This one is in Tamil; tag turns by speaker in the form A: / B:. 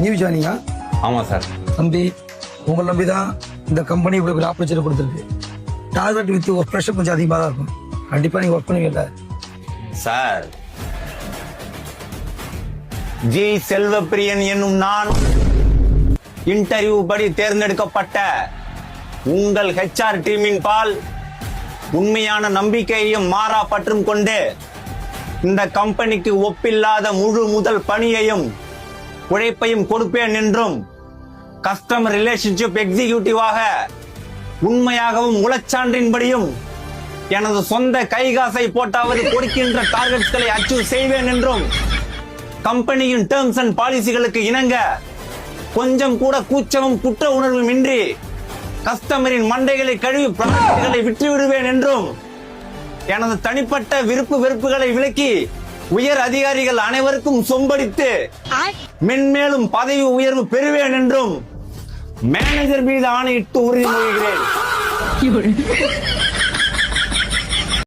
A: நியூ ஜாயினிங்கா?
B: ஆமா சார்.
A: தம்பி, உங்களை நம்பி தான் இந்த கம்பெனி இவ்வளவு பெரிய ஆப்பர்ச்சுனிட்டி கொடுத்துருக்கு. டார்கெட் வித் ஒர்க் ப்ரெஷர் கொஞ்சம் அதிகமாக தான் இருக்கும். கண்டிப்பா நீங்க ஒர்க் பண்ணுவீங்கல்ல
B: சார்? ஜி செல்வப்பிரியன் என்னும் நான் இன்டர்வியூ படி தேர்ந்தெடுக்கப்பட்ட உங்கள் HR டீமின் பால் உண்மையான நம்பிக்கையையும் மாறா பற்றும் கொண்டு இந்த கம்பெனிக்கு ஒப்பில்லாத முழு முதல் பணியையும் உழைப்பையும் கொடுப்பேன் என்றும் கஸ்டமர் ரிலேஷன்ஷிப் எக்ஸிகியூட்டிவாக உண்மையாகவும் உளச்சான்றின்படியும் எனது சொந்த கைகாசை போட்டாவது கொடுக்கின்ற டார்கெட்களை அச்சீவ் செய்வேன் என்றும் கம்பெனியின் டேர்ம்ஸ் அண்ட் பாலிசிகளுக்கு இணங்க கொஞ்சம் கூட கூச்சமும் குற்ற உணர்வும் இன்றி கஸ்டமரின் மண்டைகளை கழுவி ப்ராடக்ட்களை விற்று விடுவேன் என்றும் எனது தனிப்பட்ட விருப்பு வெறுப்புகளை விலக்கி உயர் அதிகாரிகள் அனைவருக்கும் சொம்படித்து மென்மேலும் பதவி உயர்வு பெறுவேன் என்றும் மேனேஜர் மீது ஆணையிட்டு உறுதிமொழிகிறேன்.